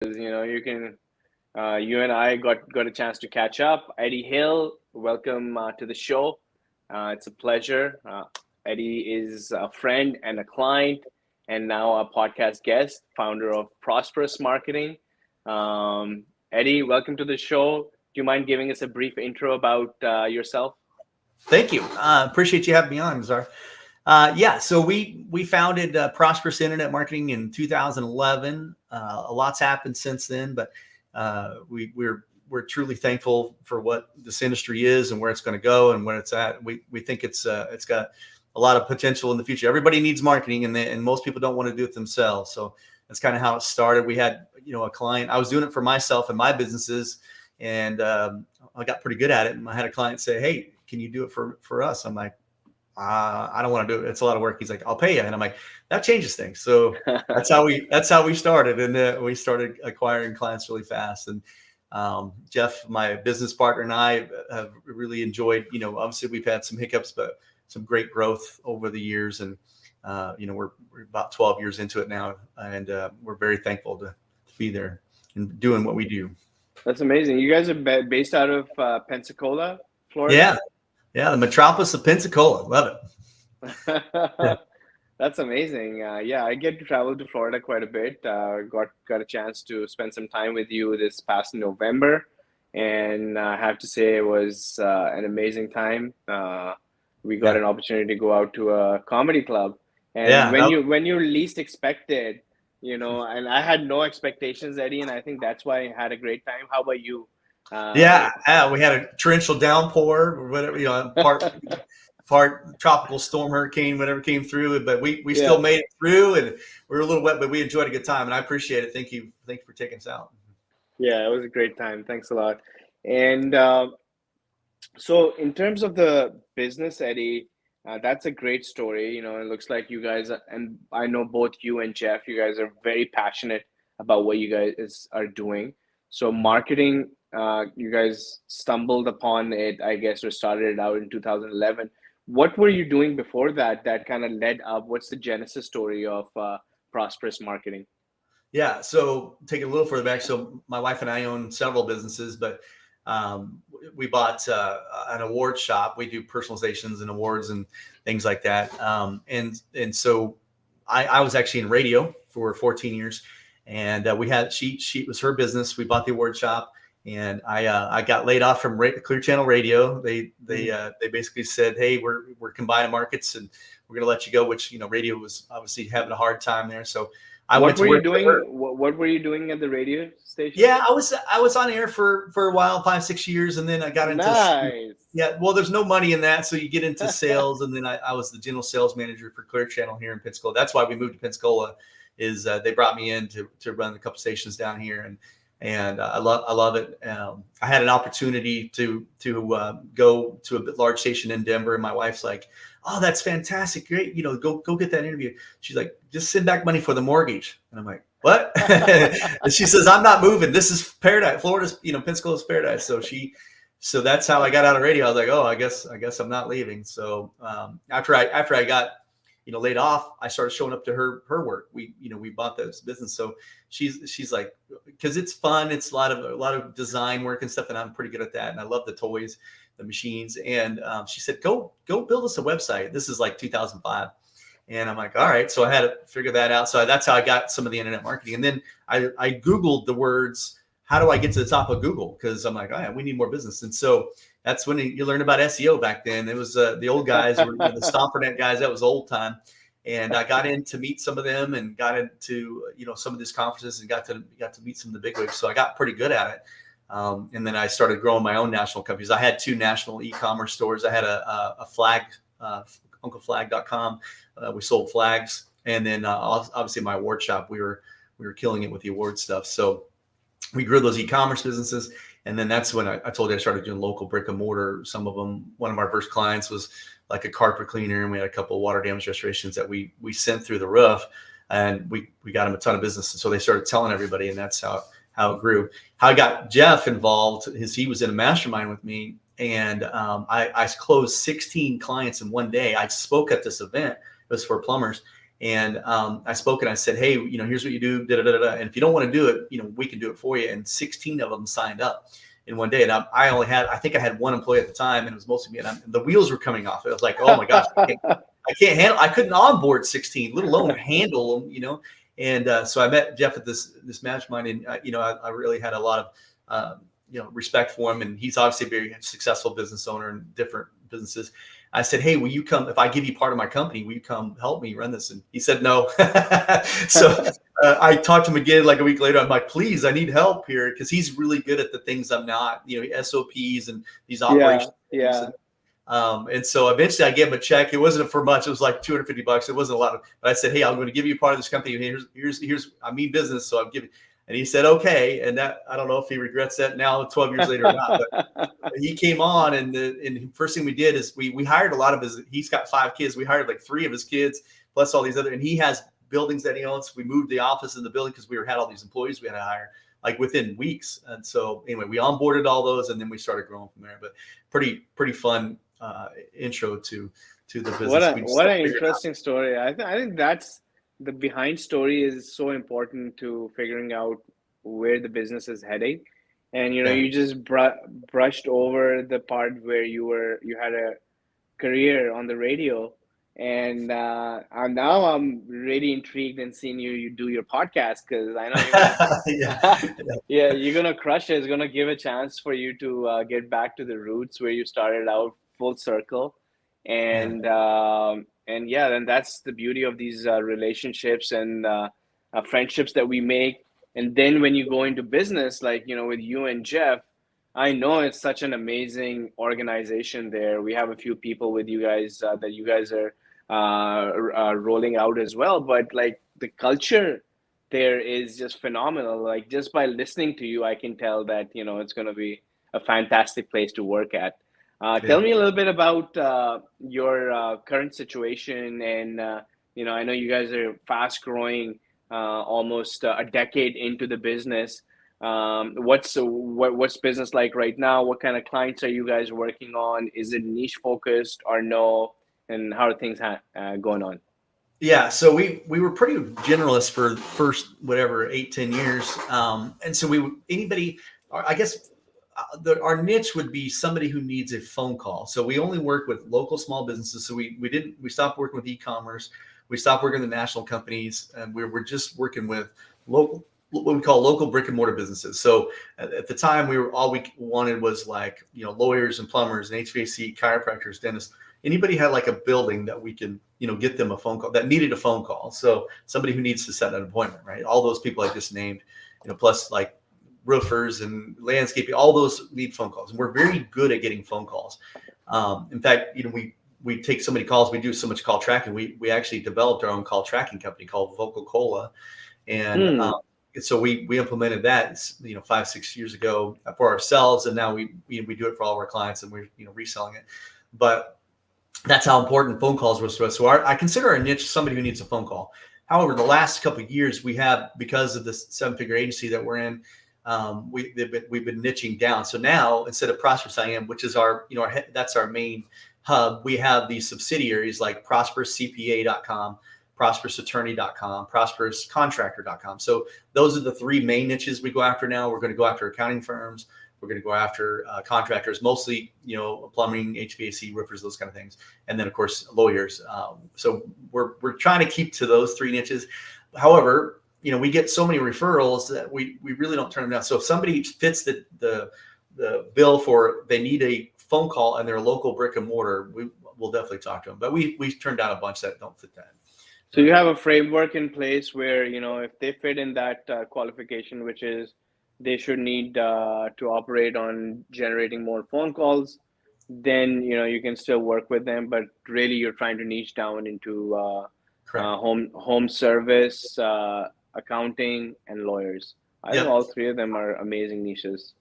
You can you and I got a chance to catch up. Eddy Hill, welcome to the show. It's a pleasure. Eddy is a friend and a client, and now a podcast guest, founder of Prosperous Marketing. Eddy, welcome to the show. Do you mind giving us a brief intro about yourself? Thank you. Appreciate you having me on, Azar. So we founded Prosperous Internet Marketing in 2011. A lot's happened since then, but we're truly thankful for what this industry is and where it's going to go and where it's at. We think it's got a lot of potential in the future. Everybody needs marketing, and most people don't want to do it themselves. So that's kind of how it started. We had a client. I was doing it for myself and my businesses, and I got pretty good at it. And I had a client say, "Hey, can you do it for us?" I'm like, I don't want to do it. It's a lot of work. He's like, "I'll pay you." And I'm like, that changes things. So that's how we started. And we started acquiring clients really fast. And Jeff, my business partner, and I have really enjoyed, obviously we've had some hiccups, but some great growth over the years. And, we're about 12 years into it now. And we're very thankful to be there and doing what we do. That's amazing. You guys are based out of Pensacola, Florida? Yeah, the metropolis of Pensacola. Love it. That's amazing. I get to travel to Florida quite a bit. Got a chance to spend some time with you this past November, and I have to say it was an amazing time. We got an opportunity to go out to a comedy club, and when you least expected, and I had no expectations, Eddy, and I think that's why I had a great time. How about you? We had a torrential downpour, or whatever, part tropical storm, hurricane, whatever came through, but we still made it through, and we were a little wet, but we enjoyed a good time, and I appreciate it. Thank you for taking us out. Yeah, it was a great time. Thanks a lot. And so in terms of the business, Eddy, that's a great story. It looks like you guys and I know both you and Jeff, you guys are very passionate about what you guys are doing. So marketing, you guys stumbled upon it, I guess, or started it out in 2011. What were you doing before that kind of led up? What's the genesis story of Prosperous Marketing? Yeah, so take it a little further back. So my wife and I own several businesses, but we bought an award shop. We do personalizations and awards and things like that. And so I was actually in radio for 14 years, and she was her business. We bought the award shop, and I got laid off from Clear Channel Radio. They basically said, "Hey, we're combining markets, and we're going to let you go." Which radio was obviously having a hard time there. So what were you doing? What were you doing at the radio station? Yeah, I was on air for a while, 5-6 years, and then I got into well, there's no money in that, so you get into sales, and then I was the general sales manager for Clear Channel here in Pensacola. That's why we moved to Pensacola. They brought me in to run a couple stations down here, and I love it. I had an opportunity to go to a large station in Denver, and my wife's like, "Oh, that's fantastic, great! Go get that interview." She's like, "Just send back money for the mortgage," and I'm like, "What?" And she says, "I'm not moving. This is paradise. Florida's, Pensacola's paradise." So that's how I got out of radio. I was like, "Oh, I guess I'm not leaving." So after I got laid off, I started showing up to her work. We bought this business. So she's like, because it's fun. It's a lot of design work and stuff. And I'm pretty good at that. And I love the toys, the machines. And she said, go build us a website. This is like 2005. And I'm like, all right. So I had to figure that out. So that's how I got some of the internet marketing. And then I Googled the words, how do I get to the top of Google? Because I'm like, oh yeah, we need more business. And so that's when you learn about SEO back then. It was the old guys, the StomperNet guys. That was old time. And I got in to meet some of them, and got into some of these conferences, and got to meet some of the bigwigs. So I got pretty good at it. And then I started growing my own national companies. I had 2 national e-commerce stores. I had a flag, UncleFlag.com. We sold flags, and then obviously my award shop. We were killing it with the award stuff. So we grew those e-commerce businesses. And then that's when I told you I started doing local brick and mortar. Some of them, one of our first clients was like a carpet cleaner, and we had a couple of water damage restorations that we sent through the roof, and we got them a ton of business. And so they started telling everybody, and that's how it grew. How I got Jeff involved is he was in a mastermind with me, and I closed 16 clients in one day. I spoke at this event. It was for plumbers. And I spoke and I said, hey, here's what you do, da, da, da, da. And if you don't want to do it, we can do it for you. And 16 of them signed up in one day. And I think I had one employee at the time, and it was mostly me. And the wheels were coming off. It was like, oh my gosh, I couldn't onboard 16, let alone handle them, And so I met Jeff at this mastermind, and I really had a lot of respect for him, and he's obviously a very successful business owner in different businesses. I said, hey, will you come, if I give you part of my company, will you come help me run this? And he said no. So I talked to him again like a week later. I'm like, please, I need help here, because he's really good at the things I'm not, SOPs and these operations. Yeah. And so eventually I gave him a check. It wasn't for much. It was like $250. It wasn't a lot but I said, hey, I'm going to give you part of this company. Here's I mean business. So I'm giving. And he said, okay. And that, I don't know if he regrets that now 12 years later or not, but he came on, and the first thing we did is we hired a lot of he's got 5 kids. We hired like 3 of his kids plus all these other, and he has buildings that he owns. We moved the office in the building because we had all these employees we had to hire like within weeks. And so anyway, we onboarded all those, and then we started growing from there. But pretty fun intro to the business. What an interesting story. I think that's the behind story is so important to figuring out where the business is heading. And you just brushed over the part where you had a career on the radio, and now I'm really intrigued in seeing you do your podcast, because I know yeah, you're gonna crush it. It's gonna give a chance for you to get back to the roots where you started out, full circle. And then that's the beauty of these relationships and friendships that we make. And then when you go into business, like with you and Jeff, I know it's such an amazing organization there. We have a few people with you guys that you guys are rolling out as well, but like the culture there is just phenomenal. Like just by listening to you, I can tell that it's going to be a fantastic place to work at. Tell me a little bit about your current situation, and I know you guys are fast growing, almost a decade into the business. What's business like right now? What kind of clients are you guys working on? Is it niche focused or no? And how are things going on? Yeah, so we were pretty generalist for the first 8-10 years, and so I guess our niche would be somebody who needs a phone call. So we only work with local small businesses. So we stopped working with e-commerce. We stopped working with national companies, and we're just working with local, what we call local brick and mortar businesses. So at the time, all we wanted was like, lawyers and plumbers and HVAC, chiropractors, dentists. Anybody had like a building that we can, get them a phone call that needed a phone call. So somebody who needs to set an appointment, right? All those people I just named, plus like roofers and landscaping, all those need phone calls. And we're very good at getting phone calls. In fact, we take so many calls, we do so much call tracking. We actually developed our own call tracking company called Vocal Cola. And so we implemented that, 5-6 years ago for ourselves. And now we do it for all of our clients, and we're, reselling it. But that's how important phone calls was to us. So I consider our niche somebody who needs a phone call. However, the last couple of years we have, because of this 7-figure agency that we're in, we've been niching down. So now instead of Prosperous IM, which is that's our main hub, we have these subsidiaries like ProsperousCPA.com, ProsperousAttorney.com, ProsperousContractor.com. So those are the 3 main niches we go after now. We're going to go after accounting firms. We're going to go after contractors, mostly, plumbing, HVAC, roofers, those kind of things. And then, of course, lawyers. So we're trying to keep to those 3 niches. However, we get so many referrals that we really don't turn them down. So if somebody fits the bill for, they need a phone call and they're a local brick and mortar, we'll definitely talk to them. But we turned down a bunch that don't fit that. So you have a framework in place where, if they fit in that qualification, which is they should need to operate on generating more phone calls, then, you can still work with them. But really, you're trying to niche down into home service, accounting, and lawyers. I think all 3 of them are amazing niches.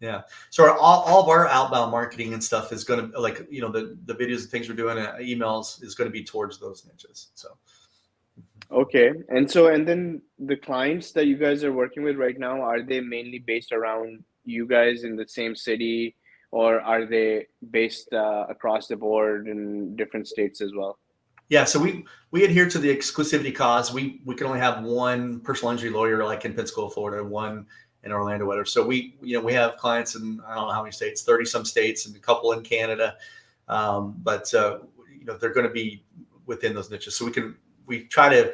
Yeah. So all of our outbound marketing and stuff is going to, like, the videos and things we're doing, emails, is going to be towards those niches. So. Okay. And then the clients that you guys are working with right now, are they mainly based around you guys in the same city, or are they based across the board in different states as well? Yeah, so we adhere to the exclusivity clause. We can only have one personal injury lawyer, like in Pensacola, Florida, one in Orlando, whatever. So we we have clients in, I don't know how many states, 30 some states, and a couple in Canada. But they're going to be within those niches. So we try to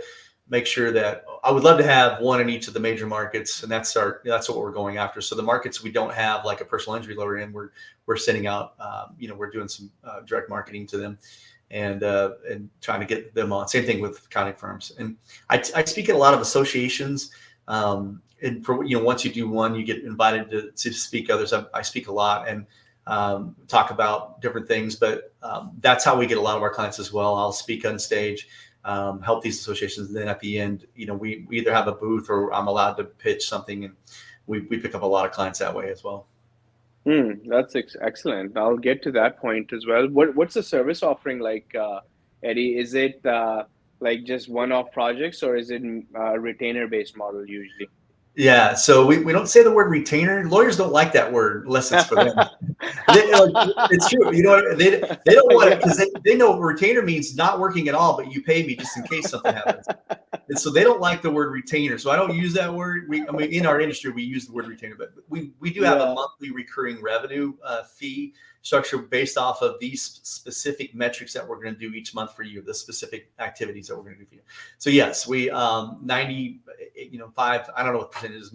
make sure that I would love to have one in each of the major markets, and that's what we're going after. So the markets we don't have like a personal injury lawyer in, we're sending out, we're doing some direct marketing to them, and trying to get them on. Same thing with accounting firms. And I speak at a lot of associations. And for once you do one, you get invited to speak others. I speak a lot and talk about different things, but that's how we get a lot of our clients as well. I'll speak on stage, help these associations, and then at the end, we either have a booth or I'm allowed to pitch something, and we pick up a lot of clients that way as well. That's excellent. I'll get to that point as well. What's the service offering like, Eddy? Is it like just one-off projects, or is it a retainer-based model usually? Yeah, so we don't say the word retainer. Lawyers don't like that word unless it's for them. It's true. They don't want it because they know retainer means not working at all, but you pay me just in case something happens. And so they don't like the word retainer. So I don't use that word. In our industry, we use the word retainer, but we do have a monthly recurring revenue fee structure based off of these specific metrics that we're going to do each month for you, the specific activities that we're going to do for you. So yes, we 95, I don't know what percentage is.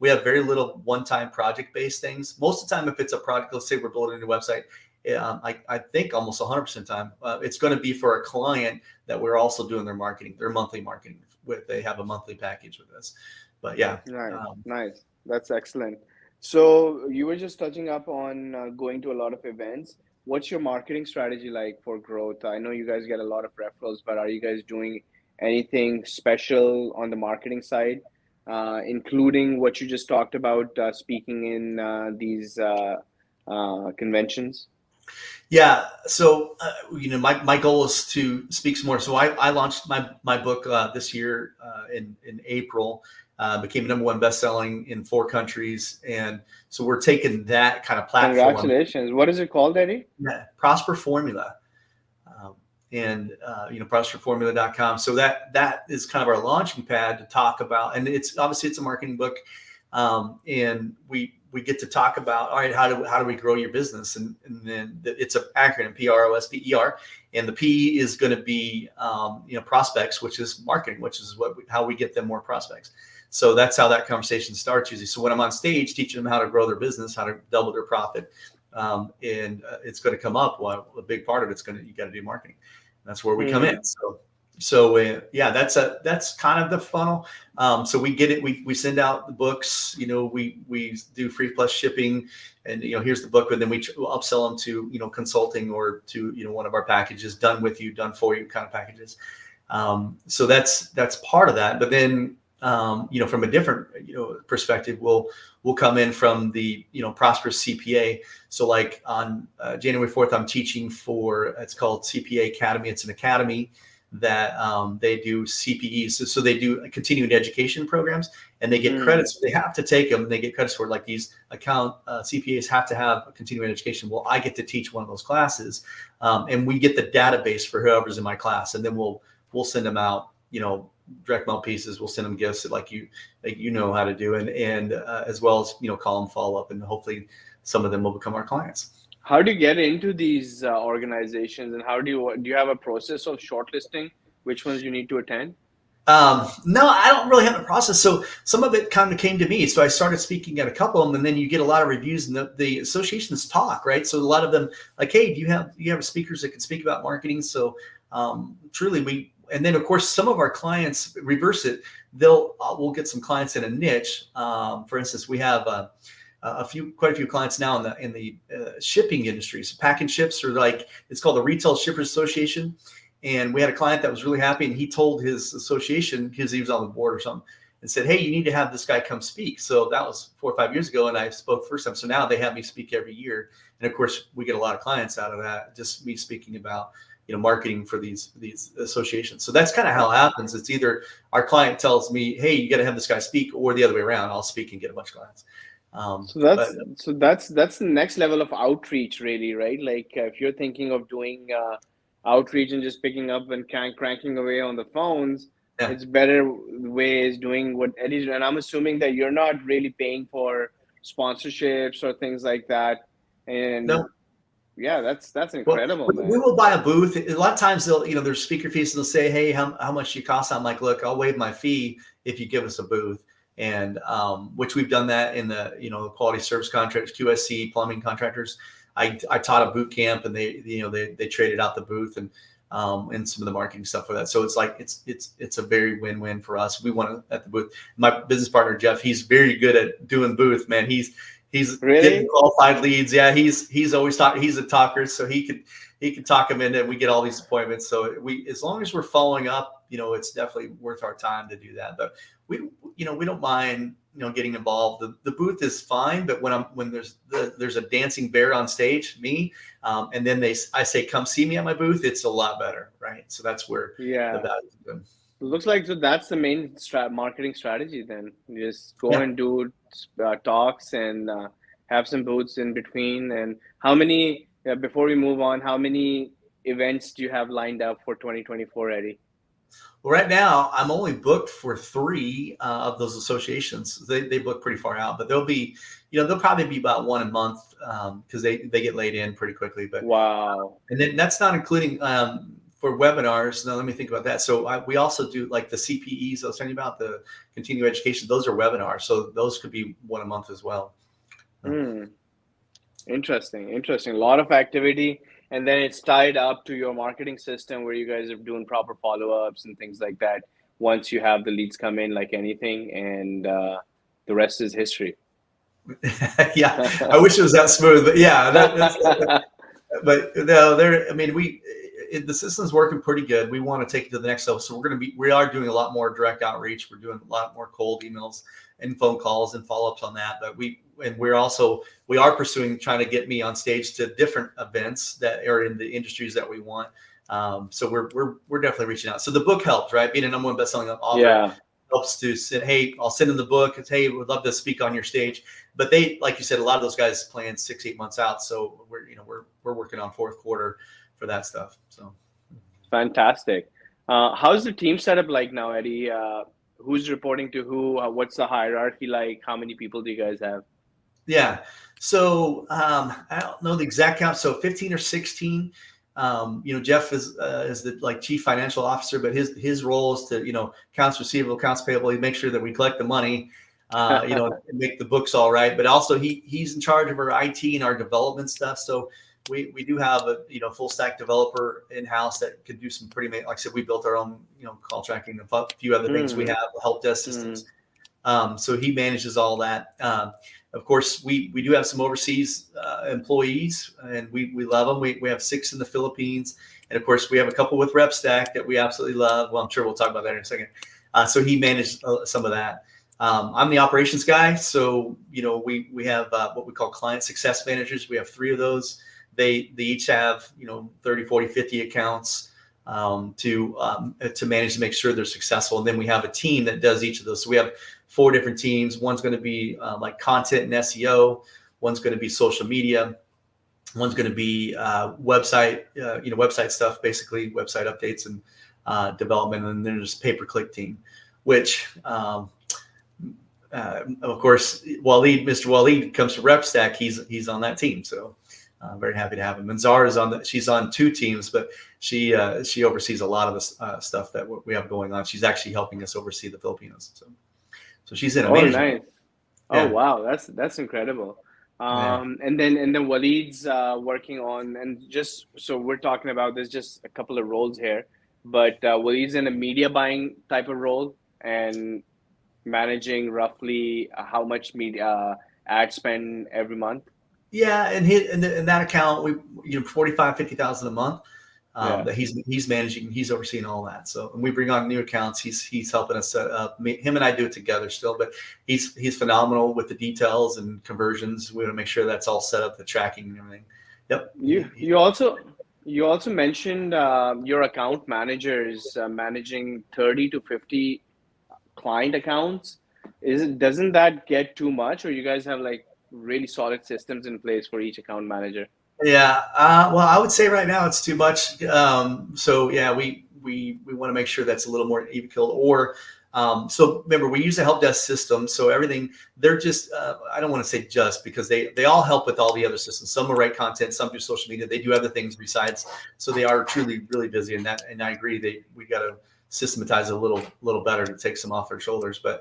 We have very little one-time project-based things. Most of the time, if it's a project, let's say we're building a new website, I think almost 100% of the time, it's going to be for a client that we're also doing their marketing, their monthly marketing with. They have a monthly package with us. But yeah. Nice. That's excellent. So you were just touching up on going to a lot of events. What's your marketing strategy like for growth? I know you guys get a lot of referrals, but are you guys doing anything special on the marketing side, including what you just talked about, speaking in these conventions? Yeah. So, my goal is to speak some more. So I launched my book this year in April. Became #1 best-selling in 4 countries, and so we're taking that kind of platform. Congratulations! What is it called, Eddy? Yeah, Prosper Formula, prosperformula.com. So that is kind of our launching pad to talk about, and it's a marketing book, and we get to talk about, all right, how do we grow your business, and then it's an acronym, PROSPER, and the P is going to be prospects, which is marketing, which is how we get them more prospects. So that's how that conversation starts usually. So when I'm on stage teaching them how to grow their business, how to double their profit, and it's going to come up. Well, a big part of it's you got to do marketing. And that's where we come in. So that's kind of the funnel. So we get it. We send out the books. We do free plus shipping, and here's the book, and then we'll upsell them to consulting or to one of our packages, done with you, done for you kind of packages. So that's part of that. But then from a different perspective, we'll come in from the Prosperous CPA. So like on January 4th, I'm teaching it's called CPA Academy. It's an academy that they do CPEs. So they do continuing education programs, and they get credits. They have to take them. And they get credits for it. Like these CPAs have to have a continuing education. Well, I get to teach one of those classes, and we get the database for whoever's in my class, and then we'll send them out. Direct mail pieces. We'll send them gifts like you know how to do, and as well as call them, follow up, and hopefully some of them will become our clients. How do you get into these organizations, and how do you have a process of shortlisting which ones you need to attend? No, I don't really have a process. So some of it kind of came to me. So I started speaking at a couple of them, and then you get a lot of reviews, and the associations talk, right? So a lot of them like, hey, do you have speakers that can speak about marketing? So truly and then of course some of our clients reverse it. We'll get some clients in a niche. For instance, we have quite a few clients now in the shipping industry. So pack and ships, or it's called the Retail Shippers Association. And we had a client that was really happy, and he told his association, because he was on the board or something, and said, hey, you need to have this guy come speak. So that was 4 or 5 years ago, and I spoke first time. So now they have me speak every year. And of course, we get a lot of clients out of that, just me speaking about marketing for these associations. So that's kind of how it happens. It's either our client tells me, hey, you got to have this guy speak, or the other way around. I'll speak and get a bunch of clients. So that's the next level of outreach, really, right? Like if you're thinking of doing outreach and just picking up and cranking away on the phones. Yeah. It's better way is doing what Eddy's doing. And I'm assuming that you're not really paying for sponsorships or things like that. And No. yeah, that's Well, incredible, we man. will buy a booth. A lot of times they'll, there's speaker fees and they'll say, hey, how much do you cost? I'm like, look, I'll waive my fee if you give us a booth. And which we've done that in the, quality service contractors, QSC, plumbing contractors. I taught a boot camp and they traded out the booth and some of the marketing stuff for that. So it's like, it's a very win-win for us. We want to at the booth. My business partner, Jeff, he's very good at doing booth, man. He's getting qualified leads. Yeah, he's always talking. He's a talker, so he could talk them in, and we get all these appointments. So as long as we're following up, it's definitely worth our time to do that. But we don't mind getting involved. The booth is fine, but when there's a dancing bear on stage, me, and then I say come see me at my booth, it's a lot better, right? So that's where the value is good. Looks like so that's the main marketing strategy then. You just go and do talks and have some booths in between. And how many, before we move on, how many events do you have lined up for 2024, Eddy? Well, right now I'm only booked for 3 of those associations. They book pretty far out, but there'll probably be about 1 a month because they get laid in pretty quickly. But wow, and then that's not including for webinars. Now let me think about that. So we also do like the CPEs I was telling you about, the continuing education. Those are webinars, so those could be 1 a month as well. Interesting. A lot of activity, and then it's tied up to your marketing system where you guys are doing proper follow-ups and things like that. Once you have the leads come in, like anything, and the rest is history. Yeah, I wish it was that smooth, but yeah, but no, the system's working pretty good. We want to take it to the next level. So we are doing a lot more direct outreach. We're doing a lot more cold emails and phone calls and follow-ups on that. But we are pursuing trying to get me on stage to different events that are in the industries that we want. So we're definitely reaching out. So the book helps, right? Being a #1 best-selling author helps to say, hey, I'll send in the book. It's, hey, would love to speak on your stage. But they, like you said, a lot of those guys plan 6-8 months out. So we're working on fourth quarter for that stuff. So fantastic. How's the team setup like now, Eddy? Who's reporting to who? What's the hierarchy like? How many people do you guys have? Yeah. So I don't know the exact count. So 15 or 16. Jeff is the chief financial officer, but his role is to, accounts receivable, accounts payable. He makes sure that we collect the money, and make the books all right. But also he's in charge of our IT and our development stuff. So we do have a full stack developer in house that could do some pretty like I said, we built our own call tracking and a few other things. We have help desk systems. So he manages all that. Of course, we do have some overseas employees, and we love them. We have 6 in the Philippines, and of course, we have a couple with RepStack that we absolutely love. Well, I'm sure we'll talk about that in a second. So he managed some of that. I'm the operations guy, so we have what we call client success managers. We have 3 of those. They each have 30, 40, 50 accounts to manage to make sure they're successful, and then we have a team that does each of those. So we have 4 different teams. One's going to be like content and SEO. One's going to be social media. One's going to be website, website stuff, basically website updates and development. And then there's pay-per-click team, which, of course, Mr. Waleed comes from RepStack. He's on that team. So I'm very happy to have him. And Zara she's on 2 teams, but she oversees a lot of the stuff that we have going on. She's actually helping us oversee the Filipinos. So she's in amazing. Oh, nice. Oh, wow. That's incredible. And then Waleed's working on, and just so we're talking about, there's just a couple of roles here, but Waleed's in a media buying type of role and managing roughly how much media ad spend every month. Yeah, and in that account, we 45,000-50,000 a month that he's managing. He's overseeing all that. So when we bring on new accounts, he's helping us set up. Him and I do it together still, but he's phenomenal with the details and conversions. We want to make sure that's all set up, the tracking and everything. Yep. You also mentioned your account managers managing 30 to 50 client accounts. Doesn't that get too much, or you guys have like really solid systems in place for each account manager? Yeah. Well, I would say right now it's too much. So yeah, we want to make sure that's a little more even killed. Or so remember, we use a help desk system. So everything they're just I don't want to say just because they all help with all the other systems. Some will write content, some do social media. They do other things besides. So they are truly really busy. And I agree. We got to systematize a little better to take some off their shoulders. But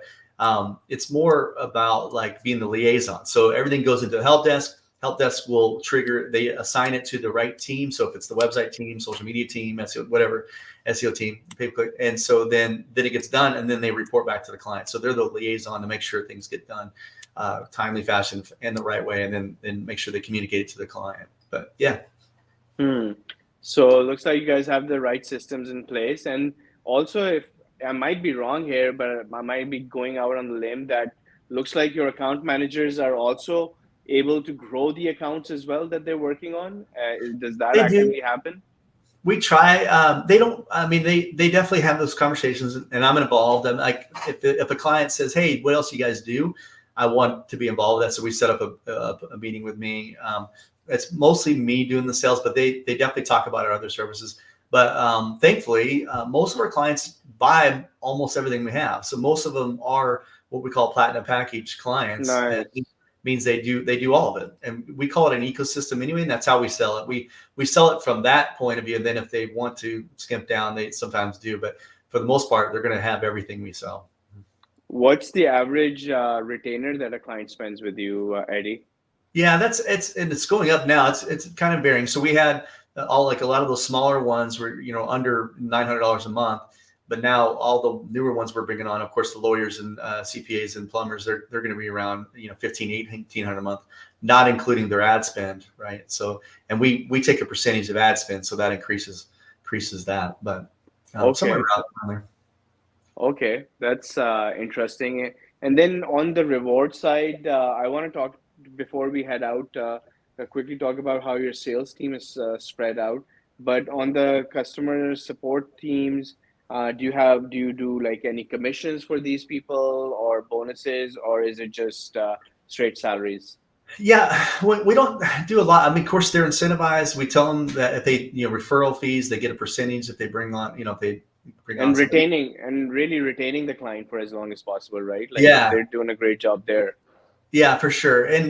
it's more about like being the liaison. So everything goes into the help desk. Help desk will trigger, they assign it to the right team. So if it's the website team, social media team, SEO, whatever, SEO team, pay-per-click. And so then it gets done and then they report back to the client. So they're the liaison to make sure things get done timely fashion and the right way, and then make sure they communicate it to the client. But yeah. So it looks like you guys have the right systems in place. And also, if I might be wrong here, but I might be going out on the limb that looks like your account managers are also able to grow the accounts as well that they're working on. Does that They do. actively happen? We try. They don't. I mean, they definitely have those conversations, and I'm involved. I'm like, if a client says, "Hey, what else do you guys do?" I want to be involved with that. So we set up a meeting with me. It's mostly me doing the sales, but they definitely talk about our other services. But thankfully, most of our clients buy almost everything we have. So most of them are what we call platinum package clients. Nice. And means they do all of it, and we call it an ecosystem anyway, and that's how we sell it. We sell it from that point of view, and then if they want to skimp down, they sometimes do, but for the most part they're going to have everything we sell. What's the average retainer that a client spends with you, Eddy? Yeah, it's going up now. It's kind of varying. So we had all like a lot of those smaller ones were under $900 a month, but now all the newer ones we're bringing on, of course, the lawyers and CPAs and plumbers, they're going to be around $1,500 a month, not including their ad spend, right? So and we take a percentage of ad spend, so that increases that, but somewhere Okay. around there. Okay, that's interesting. And then on the reward side, I want to talk before we head out, quickly talk about how your sales team is spread out. But on the customer support teams, do you do like any commissions for these people or bonuses, or is it just straight salaries? Yeah, we don't do a lot. I mean, of course, they're incentivized. We tell them that if they, referral fees, they get a percentage if they bring on, if they bring on And somebody. really retaining the client for as long as possible, right? Like if Yeah, they're doing a great job there. yeah, for sure. And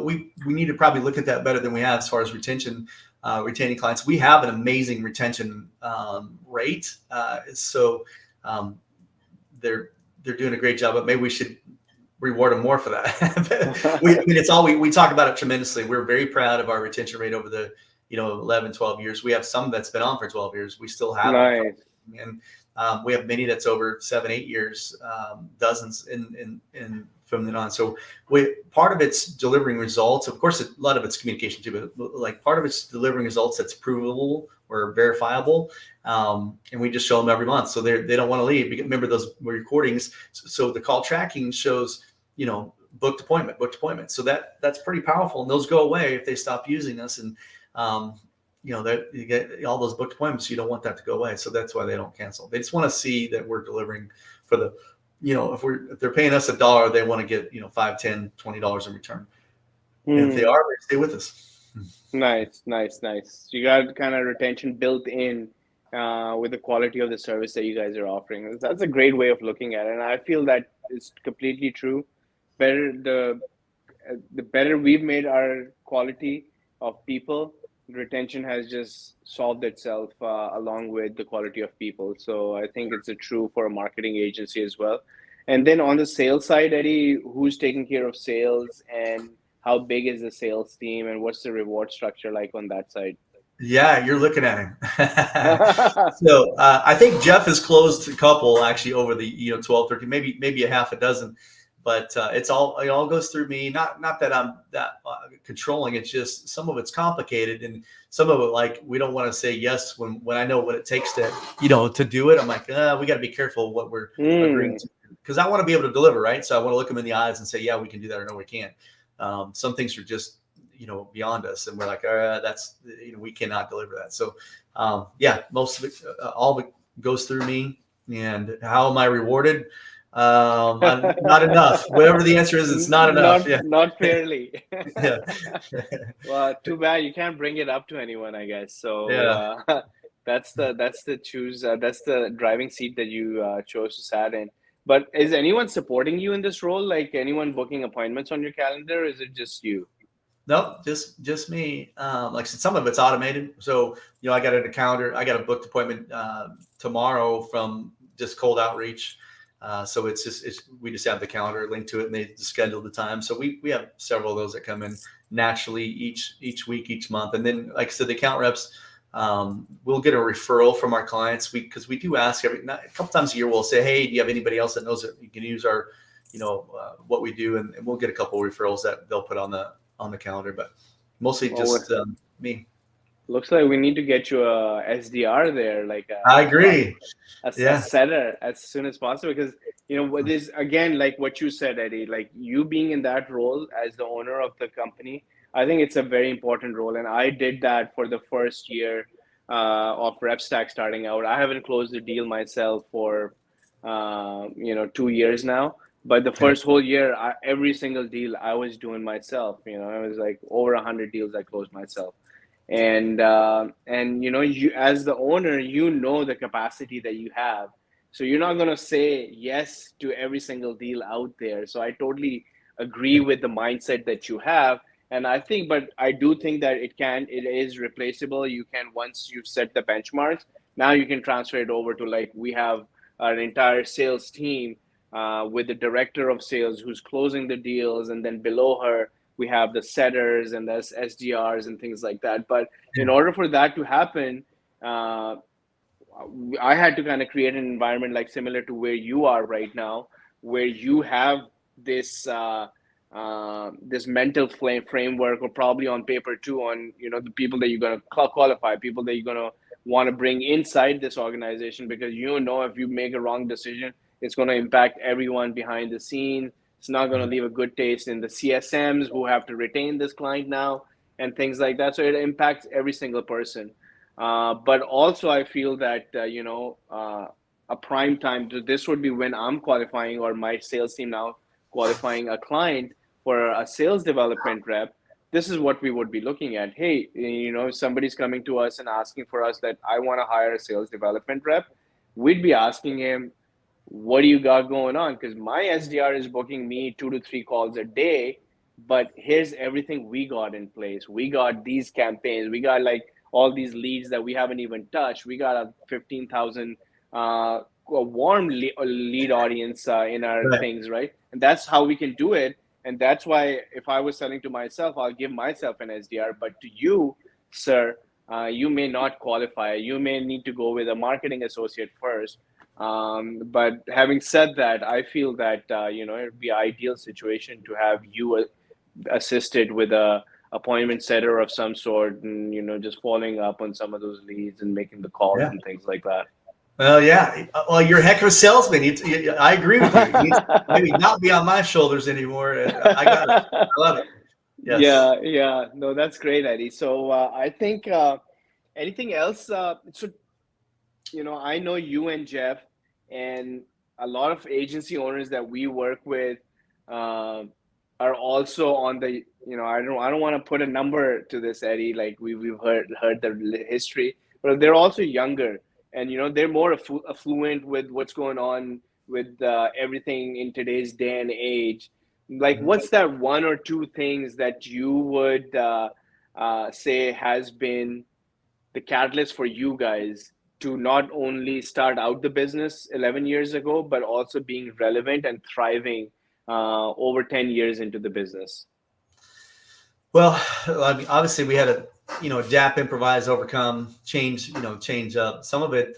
we need to probably look at that better than we have as far as retention, retaining clients. We have an amazing retention rate, so um, they're doing a great job. But maybe we should reward them more for that. I mean, it's all we talk about it tremendously. We're very proud of our retention rate over the 11, 12 years. We have some that's been on for 12 years. We still have them, Nice. and we have many that's over 7, 8 years, dozens in from then on. So part of it's delivering results. Of course, a lot of it's communication too, but like part of it's delivering results that's provable or verifiable. And we just show them every month. So they don't want to leave. Remember those recordings. So the call tracking shows, booked appointment. So that's pretty powerful. And those go away if they stop using us. And, that you get all those booked appointments, you don't want that to go away. So that's why they don't cancel. They just want to see that we're delivering for the, if they're paying us $1, they want to get, $5, $10, $20 in return. And if they are, they stay with us. Nice. You got kind of retention built in with the quality of the service that you guys are offering. That's a great way of looking at it, and I feel that is completely true. Better the better we've made our quality of people, retention has just solved itself along with the quality of people. So I think it's a true for a marketing agency as well. And then on the sales side, Eddy, who's taking care of sales and how big is the sales team and what's the reward structure like on that side? Yeah, you're looking at him. So I think Jeff has closed a couple actually over the 12, 13, maybe a half a dozen, but it all goes through me. Not that I'm that controlling. It's just some of it's complicated, and some of it like we don't want to say yes when I know what it takes to to do it. I'm like, we got to be careful what we're agreeing to, because I want to be able to deliver, right? So I want to look them in the eyes and say, yeah, we can do that, or no, we can't. Some things are just beyond us, and we're like, that's we cannot deliver that. So most of it, all of it goes through me. And how am I rewarded? Not enough. Whatever the answer is, it's not enough. Yeah. Not fairly. Yeah. Well, too bad you can't bring it up to anyone, I guess. So Yeah. that's the driving seat that you chose to sat in. But is anyone supporting you in this role? Like anyone booking appointments on your calendar? Or is it just you? Nope, just me. Like I said, some of it's automated. So, I got a calendar. I got a booked appointment tomorrow from just cold outreach. So we just have the calendar linked to it, and they just schedule the time. So we have several of those that come in naturally each week, each month. And then, like I said, the account reps, we'll get a referral from our clients. Because we do ask a couple times a year, we'll say, hey, do you have anybody else that knows that you can use our, what we do? And we'll get a couple of referrals that they'll put on the calendar, but mostly just me. Looks like we need to get you a SDR there, like I agree. a setter as soon as possible, because this again, like what you said, Eddy, like you being in that role as the owner of the company, I think it's a very important role, and I did that for the first year of RepStack starting out. I haven't closed the deal myself for 2 years now. But the first whole year, every single deal I was doing myself. It was like over 100 deals I closed myself. And you as the owner, the capacity that you have. So you're not going to say yes to every single deal out there. So I totally agree with the mindset that you have. And but I do think that it is replaceable. You can, once you've set the benchmarks, now you can transfer it over to, like, we have an entire sales team with the director of sales who's closing the deals, and then below her we have the setters and the SDRs and things like that. But in order for that to happen, I had to kind of create an environment like similar to where you are right now, where you have this this mental framework, or probably on paper too, on the people that you're going to qualify, people that you're going to want to bring inside this organization, because if you make a wrong decision, it's going to impact everyone behind the scene. It's not going to leave a good taste in the CSMs who have to retain this client now, and things like that. So it impacts every single person. But also, I feel that a prime time this would be when I'm qualifying, or my sales team now qualifying a client for a sales development rep. This is what we would be looking at. Hey, if somebody's coming to us and asking for us that I want to hire a sales development rep, we'd be asking him, what do you got going on? Because my SDR is booking me 2 to 3 calls a day, but here's everything we got in place. We got these campaigns. We got like all these leads that we haven't even touched. We got a 15,000 warm lead audience in our things, right? And that's how we can do it. And that's why if I was selling to myself, I'll give myself an SDR. But to you, sir, you may not qualify. You may need to go with a marketing associate first. But having said that, I feel that it'd be an ideal situation to have you assisted with a appointment setter of some sort, and just following up on some of those leads and making the calls and things like that. Well, yeah. Well, you're a heck of a salesman. I agree with you. You need to maybe not be on my shoulders anymore. I got it. I love it. Yes. Yeah. No, that's great, Eddy. So I think anything else? So I know you and Jeff and a lot of agency owners that we work with are also on the. I don't want to put a number to this, Eddy. Like we've heard the history, but they're also younger. And they're more affluent with what's going on with everything in today's day and age. Like, what's that one or two things that you would say has been the catalyst for you guys to not only start out the business 11 years ago, but also being relevant and thriving over 10 years into the business? Well, I mean, obviously we had to, adapt, improvise, overcome, change up. Some of it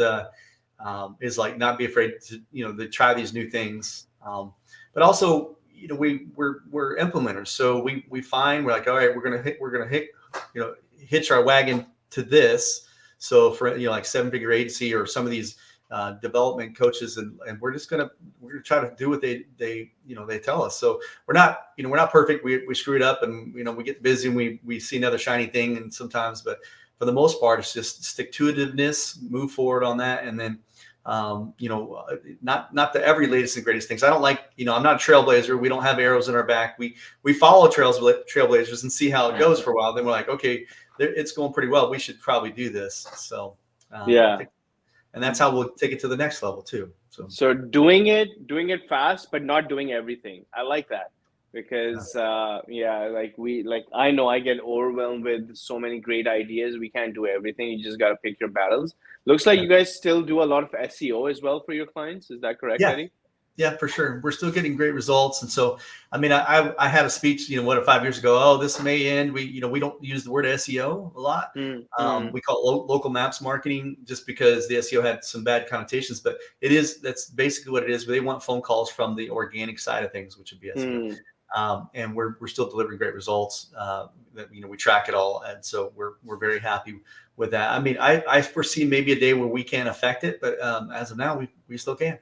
is like not be afraid to try these new things. But also, we're implementers. So we find we're like, all right, we're going to hitch our wagon to this. So for, like 7-figure agency or some of these development coaches, and we're gonna try to do what they tell us. So we're not perfect. We screw it up, and we get busy and we see another shiny thing, and sometimes, but for the most part, it's just stick to itiveness, move forward on that, and then not the every latest and greatest things. I don't like, I'm not a trailblazer. We don't have arrows in our back. We follow trailblazers and see how it goes for a while. Then we're like, okay, it's going pretty well. We should probably do this. So and that's how we'll take it to the next level too. So doing it fast, but not doing everything. I like that because I know I get overwhelmed with so many great ideas. We can't do everything. You just got to pick your battles. Looks like you guys still do a lot of SEO as well for your clients. Is that correct, Eddy? Yeah, for sure. We're still getting great results. And so, I mean, I had a speech, 5 years ago, oh, this may end. We don't use the word SEO a lot. We call it local maps marketing just because the SEO had some bad connotations, but that's basically what it is. They want phone calls from the organic side of things, which would be SEO. And we're still delivering great results. We track it all. And so we're very happy with that. I mean, I foresee maybe a day where we can't affect it, but as of now, we still can.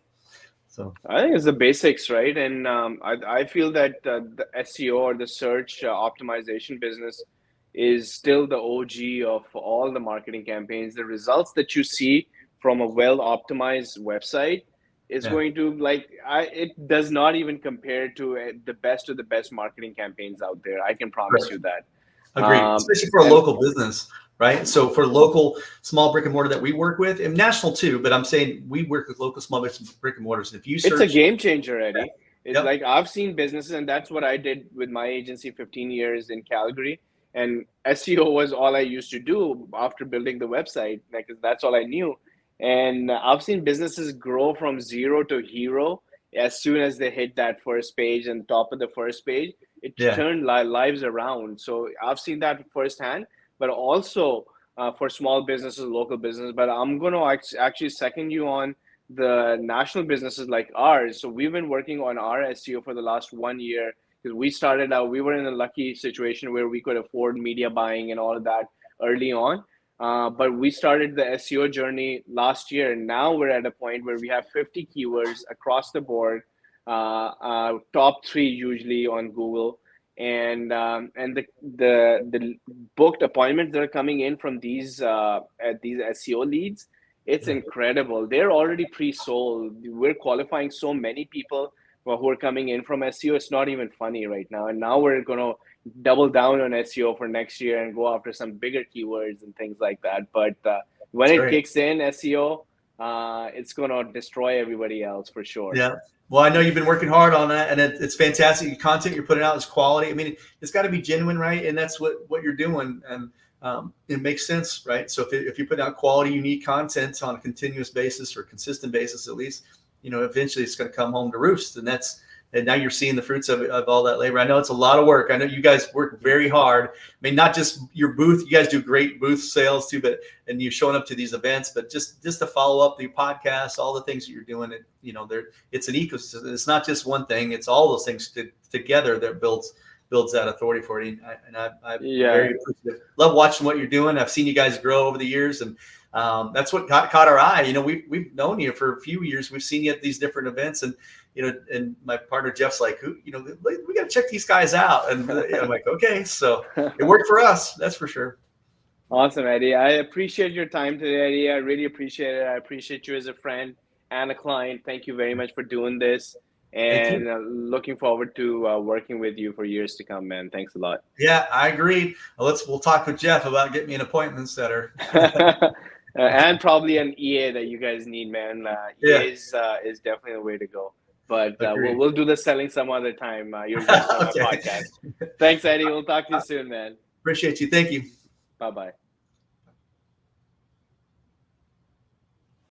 So I think it's the basics, right? And I feel that the SEO or the search optimization business is still the OG of all the marketing campaigns. The results that you see from a well-optimized website is going to it does not even compare to the best of the best marketing campaigns out there. I can promise you that. Agreed, especially for a local business. Right. So for local small brick and mortar that we work with, and national too, but I'm saying we work with local small brick and mortars. If you search, it's a game changer, Eddy. It's like I've seen businesses, and that's what I did with my agency 15 years in Calgary. And SEO was all I used to do after building the website, because that's all I knew. And I've seen businesses grow from zero to hero as soon as they hit that first page and top of the first page. It turned lives around. So I've seen that firsthand. But also for small businesses, local business. But I'm going to actually second you on the national businesses like ours. So we've been working on our SEO for the last 1 year because we started out, we were in a lucky situation where we could afford media buying and all of that early on. But we started the SEO journey last year. And now we're at a point where we have 50 keywords across the board, top 3 usually on Google. And the booked appointments that are coming in from these SEO leads, it's incredible. They're already pre-sold. We're qualifying so many people who are coming in from SEO. It's not even funny right now. And now we're going to double down on SEO for next year and go after some bigger keywords and things like that. But when it kicks in, SEO, it's going to destroy everybody else for sure. Yeah. Well, I know you've been working hard on that, and it's fantastic. The content you're putting out is quality. I mean, it's got to be genuine, right? And that's what you're doing, and it makes sense, right? So if you put out quality, unique content on a continuous basis or consistent basis, at least, eventually it's going to come home to roost, and now you're seeing the fruits of all that labor. I know it's a lot of work. I know you guys work very hard. I mean, not just your booth. You guys do great booth sales too, and you're showing up to these events, but just to follow up the podcast, all the things that you're doing. It's an ecosystem. It's not just one thing. It's all those things together that builds that authority for it. And I'm very appreciative. Love watching what you're doing. I've seen you guys grow over the years, and that's what caught our eye. We've known you for a few years. We've seen you at these different events, and and my partner Jeff's like, we got to check these guys out. And I'm like, okay, so it worked for us. That's for sure. Awesome, Eddy. I appreciate your time today, Eddy. I really appreciate it. I appreciate you as a friend and a client. Thank you very much for doing this. And looking forward to working with you for years to come, man. Thanks a lot. Yeah, I agree. We'll talk with Jeff about getting me an appointment setter. And probably an EA that you guys need, man. EA is definitely the way to go. But we'll do the selling some other time. You're just on my podcast. Thanks, Eddy. We'll talk to you soon, man. Appreciate you. Thank you. Bye-bye.